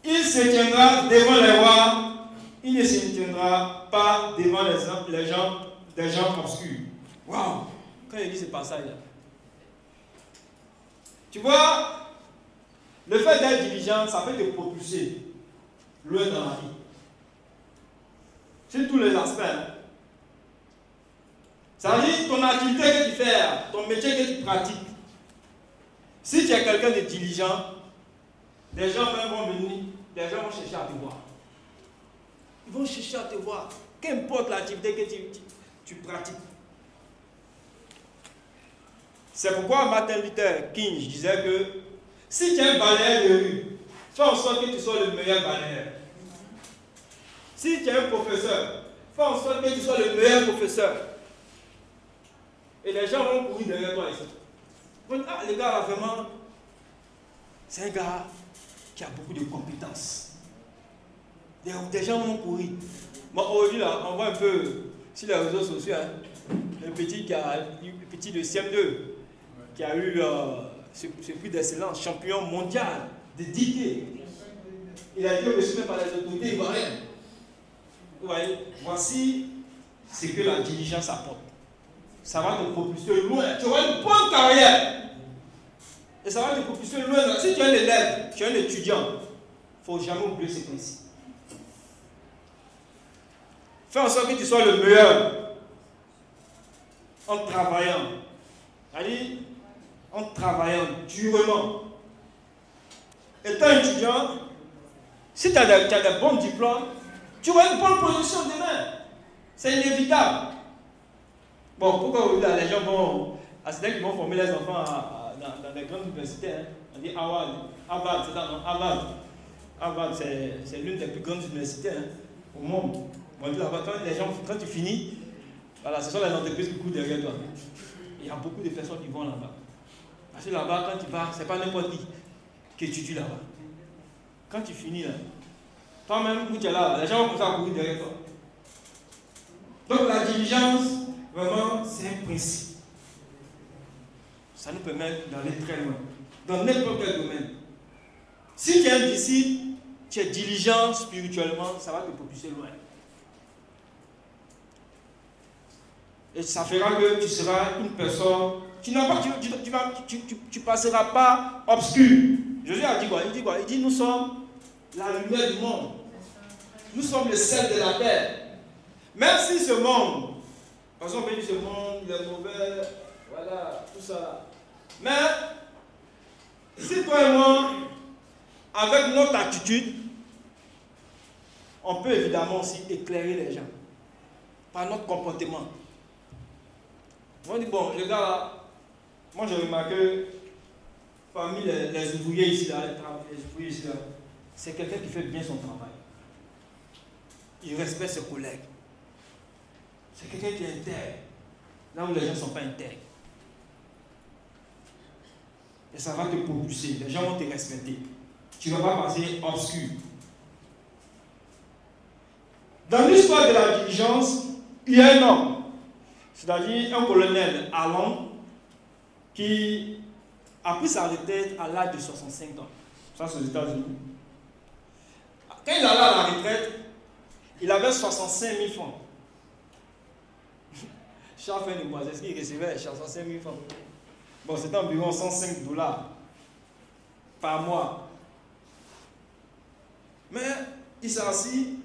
Il se tiendra devant les rois. Il ne se tiendra pas devant les gens, des gens obscurs. Waouh! Quand il dit ce passage-là. Tu vois, le fait d'être diligent, ça peut te propulser loin dans la vie. Sur tous les aspects. Ça veut dire ton activité que tu fais, ton métier que tu pratiques. Si tu es quelqu'un de diligent, des gens même vont venir, des gens vont chercher à te voir. Ils vont chercher à te voir, qu'importe l'activité que tu pratiques. C'est pourquoi Martin Luther King disait que si tu es un balayeur de rue, fais en sorte que tu sois le meilleur balayeur. Si tu es un professeur, fais en sorte que tu sois le meilleur professeur. Et les gens vont courir derrière toi ici. Ils vont dire, ah, le gars là vraiment, c'est un gars qui a beaucoup de compétences. Des gens vont courir. Bon, aujourd'hui, là, on voit un peu sur les réseaux sociaux, hein, un petit de CM2 qui a eu ce prix d'excellence, champion mondial de dictée. Il a été reçu par les autorités ivoiriennes. Vous voyez, voici ce que la diligence apporte. Ça va te propulser loin. Tu auras une bonne carrière. Et ça va te propulser loin. Si tu es un élève, tu es un étudiant, il ne faut jamais oublier ce principe. Fais en sorte que tu sois le meilleur en travaillant. C'est-à-dire, en travaillant durement. Étant étudiant, si tu as des bons diplômes, tu auras une bonne position demain. C'est inévitable. Bon, pourquoi aujourd'hui les gens vont, c'est là qu'ils vont former les enfants dans les grandes universités. Hein. On dit Harvard, c'est ça, non? Harvard, c'est l'une des plus grandes universités hein, au monde. On dit là-bas, quand tu finis, voilà, ce sont les entreprises qui courent derrière toi. Il y a beaucoup de personnes qui vont là-bas. Parce que là-bas, quand tu vas, ce n'est pas n'importe qui étudie là-bas. Quand tu finis là, toi-même, où tu es là, les gens vont commencer à courir derrière toi. Donc la diligence, vraiment, c'est un principe. Ça nous permet d'aller très loin. Dans n'importe quel domaine. Si tu es un disciple, tu es diligent spirituellement, ça va te propulser loin. Et ça fera que tu seras une personne, tu passeras pas obscur. Jésus a dit quoi? Il dit quoi? Il dit nous sommes la lumière du monde. Nous sommes le sel de la terre. Même si ce monde, parce qu'on peut dire ce monde, il est mauvais, voilà, tout ça. Mais, si toi et moi, avec notre attitude, on peut évidemment aussi éclairer les gens par notre comportement. On dit, bon, les gars là, moi j'ai remarqué, parmi les ouvriers ici, là, c'est quelqu'un qui fait bien son travail. Il respecte ses collègues. C'est quelqu'un qui est intègre, là où les gens ne sont pas intègres. Et ça va te propulser, les gens vont te respecter. Tu ne vas pas passer obscur. Dans l'histoire de la diligence, il y a un homme, c'est-à-dire un colonel allemand, qui a pris sa retraite à l'âge de 65 ans. Ça, c'est aux États-Unis. Quand il allait à la retraite, il avait 65 000 francs. Chaque fin de mois, c'est ce qu'il recevait, 65 000 francs. Bon, c'était environ 105 $ par mois. Mais il s'est assis,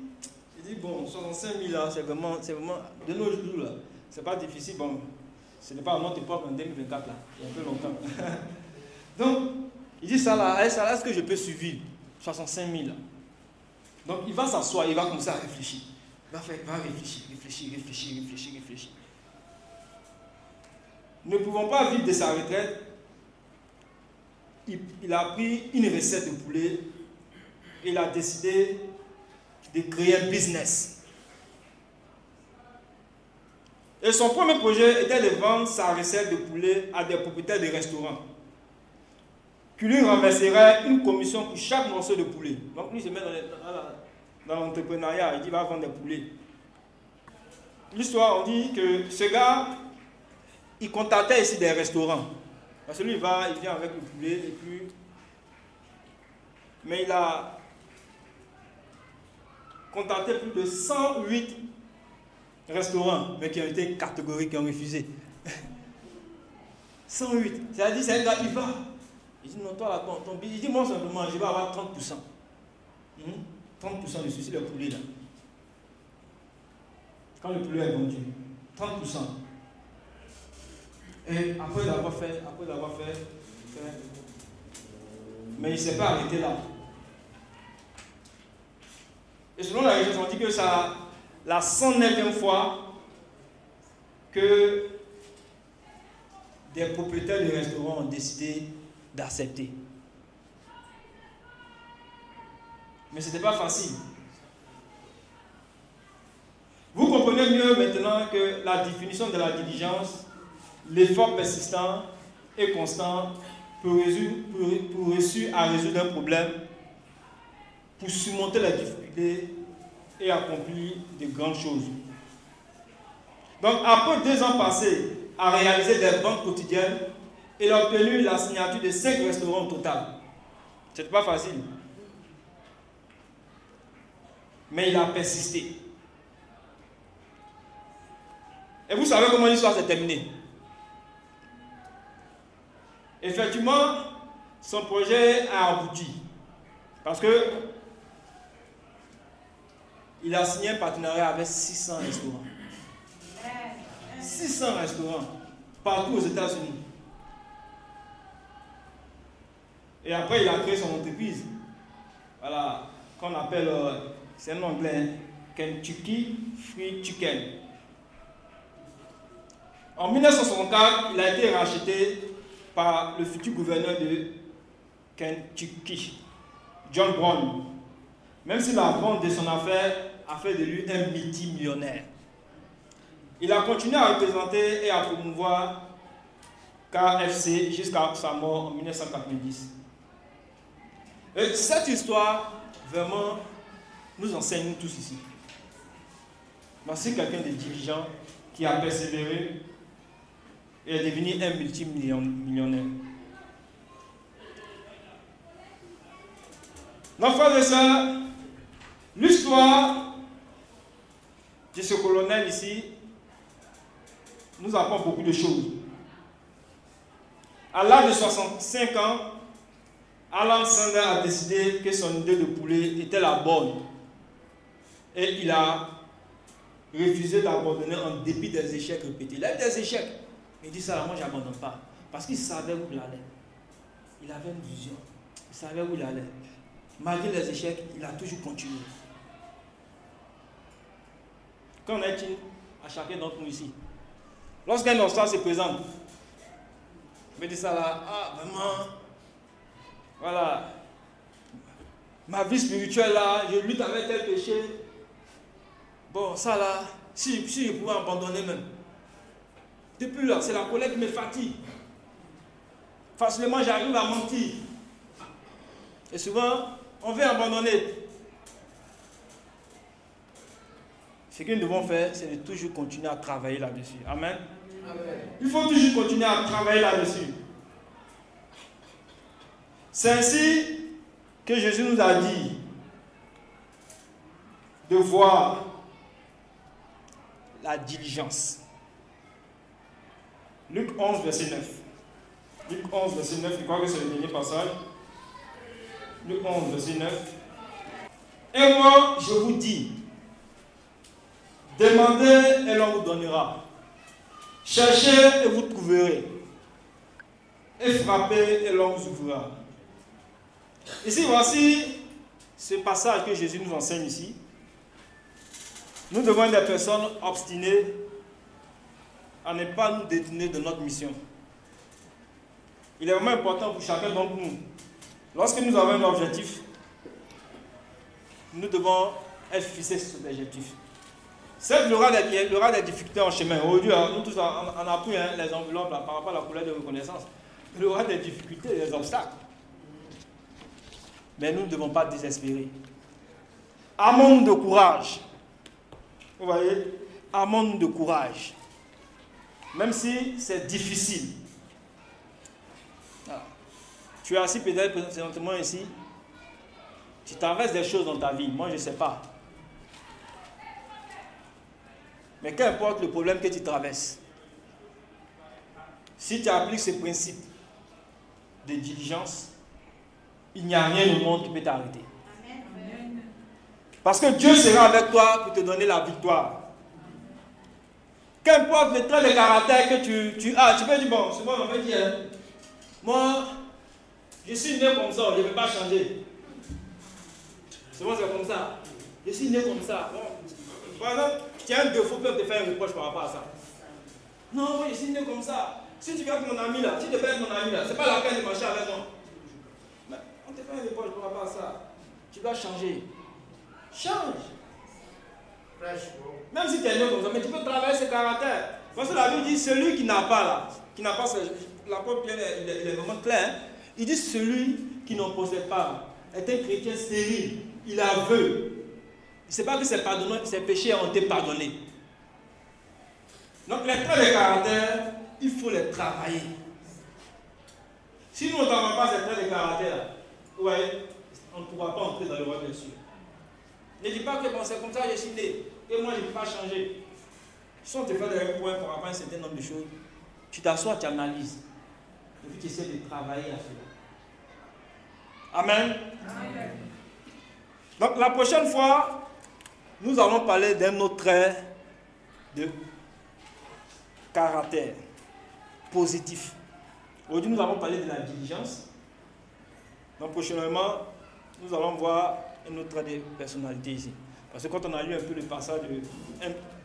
il dit, bon, 65 000 là, c'est vraiment, de nos jours là, c'est pas difficile, bon, ce n'est pas à notre époque en 2024 là, il y a un peu longtemps. Donc, il dit ça là, est-ce que je peux suivre 65 000 là? Donc, il va s'asseoir, il va commencer à réfléchir. Il va réfléchir. Ne pouvant pas vivre de sa retraite, il a pris une recette de poulet et il a décidé de créer un business. Et son premier projet était de vendre sa recette de poulet à des propriétaires de restaurants qui lui renverseraient une commission pour chaque morceau de poulet. Donc lui se met dans l'entrepreneuriat, il dit qu'il va vendre des poulets. L'histoire, on dit que ce gars, il contactait ici des restaurants. Parce que lui, il vient avec le poulet et puis... Mais il a contacté plus de 108 restaurants, mais qui ont été catégoriques, qui ont refusé. 108. C'est-à-dire, c'est un gars, il va. Il dit, non, toi, là, ton billet, il dit, moi, simplement, je vais avoir 30%. 30% de ceci, le poulet, là. Quand le poulet est vendu, 30%. Et après l'avoir fait, mais il ne s'est pas arrêté là. Et selon la région, on dit que ça, la 109e fois que des propriétaires de restaurants ont décidé d'accepter. Mais ce n'était pas facile. Vous comprenez mieux maintenant que la définition de la diligence, l'effort persistant et constant pour réussir à résoudre un problème, pour surmonter la difficulté et accomplir de grandes choses. Donc, après 2 ans passés à réaliser des ventes quotidiennes, il a obtenu la signature de 5 restaurants au total. Ce n'était pas facile. Mais il a persisté. Et vous savez comment l'histoire s'est terminée? Effectivement, son projet a abouti. Parce que il a signé un partenariat avec 600 restaurants. 600 restaurants partout aux États-Unis. Et après, il a créé son entreprise. Voilà, qu'on appelle, c'est un nom anglais, Kentucky Fried Chicken. En 1964, il a été racheté par le futur gouverneur de Kentucky, John Brown. Même si la vente de son affaire a fait de lui un multimillionnaire. Il a continué à représenter et à promouvoir KFC jusqu'à sa mort en 1990. Et cette histoire, vraiment, nous enseigne tous ici. C'est quelqu'un de dirigeant qui a persévéré et est devenu un multimillionnaire. Donc, frères et sœurs, l'histoire de ce colonel ici nous apprend beaucoup de choses. À l'âge de 65 ans, Alan Sander a décidé que son idée de poulet était la bonne. Et il a refusé d'abandonner en dépit des échecs répétés. Il a eu des échecs. Mais il dit ça, moi je n'abandonne pas. Parce qu'il savait où il allait. Il avait une vision. Il savait où il allait. Malgré les échecs, il a toujours continué. Qu'en est-il à chacun d'entre nous ici? Lorsqu'un obstacle se présente, je me dis ça là, ah vraiment, voilà, ma vie spirituelle là, je lutte avec tel péché. Bon, ça là, si je pouvais abandonner même. Depuis là, c'est la colère qui me fatigue. Facilement, j'arrive à mentir. Et souvent, on veut abandonner. Ce que nous devons faire, c'est de toujours continuer à travailler là-dessus. Amen. Amen. Il faut toujours continuer à travailler là-dessus. C'est ainsi que Jésus nous a dit de voir la diligence. Luc 11, verset 9. Luc 11, verset 9, je crois que c'est le dernier passage. Luc 11, verset 9. Et moi, je vous dis, demandez et l'on vous donnera. Cherchez et vous trouverez. Et frappez et l'on vous ouvrira. Ici, voici ce passage que Jésus nous enseigne ici. Nous devons être des personnes obstinées à ne pas nous détourner de notre mission. Il est vraiment important pour chacun d'entre nous. Lorsque nous avons un objectif, nous devons être fixés sur cet objectif. Certes, il y aura des difficultés en chemin. Aujourd'hui, nous tous, on a pris les enveloppes là, par rapport à la couleur de reconnaissance. Il y aura des difficultés, des obstacles. Mais nous ne devons pas désespérer. Armons-nous de courage. Vous voyez, armons-nous de courage. Même si c'est difficile. Voilà. Tu es assis peut-être présentement ici. Tu traverses des choses dans ta vie. Moi, je ne sais pas. Mais qu'importe le problème que tu traverses, si tu appliques ce principe de diligence, il n'y a rien au monde qui peut t'arrêter. Parce que Dieu sera avec toi pour te donner la victoire. Qu'importe le trait de caractère que tu as, tu peux dire, bon, souvent on va dire, moi, je suis né comme ça, je ne vais pas changer. Souvent c'est comme ça. Je suis né comme ça. Bon. Par exemple, tu as un défaut, peut te faire un reproche par rapport à ça. Non, moi je suis né comme ça. Si tu viens avec mon ami là, si tu fais avec mon ami là, c'est pas la peine de marcher avec moi. Mais on te fait un reproche par rapport à ça. Tu dois changer. Change. Même si tu es né comme ça, mais tu peux travailler ce caractère. Parce que la Bible dit, celui qui n'a pas là, qui n'a pas, l'apôtre Pierre, il est vraiment clair. Il dit, celui qui n'en possède pas est un chrétien stérile. Il aveugle. Il ne sait pas que ses péchés ont été pardonnés. Donc les traits de caractère, il faut les travailler. Si nous ne travaillons pas ces traits de caractère, ouais, on ne pourra pas entrer dans le royaume des cieux. Ne dis pas que bon, c'est comme ça que je suis né, et moi je ne peux pas changer. Si on te fait des points par rapport à un certain nombre de choses, tu t'assois, tu analyses, et puis tu essaies de travailler à cela. Amen. Amen. Donc la prochaine fois, nous allons parler d'un autre trait de caractère positif. Aujourd'hui, nous allons parler de la diligence. Donc prochainement, nous allons voir un autre trait de personnalité ici. Parce que quand on a lu un peu le passage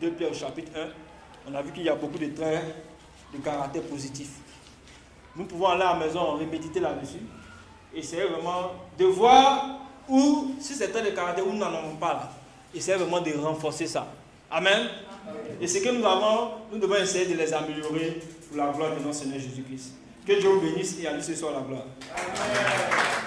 de Pierre au chapitre 1, on a vu qu'il y a beaucoup de traits de caractère positif. Nous pouvons aller à la maison reméditer là-dessus. Essayer vraiment de voir où, si c'est un trait de caractère où nous n'en avons pas là, essayer vraiment de renforcer ça. Amen. Et ce que nous avons, nous devons essayer de les améliorer pour la gloire de notre Seigneur Jésus-Christ. Que Dieu vous bénisse et à lui ce soir la gloire. Amen.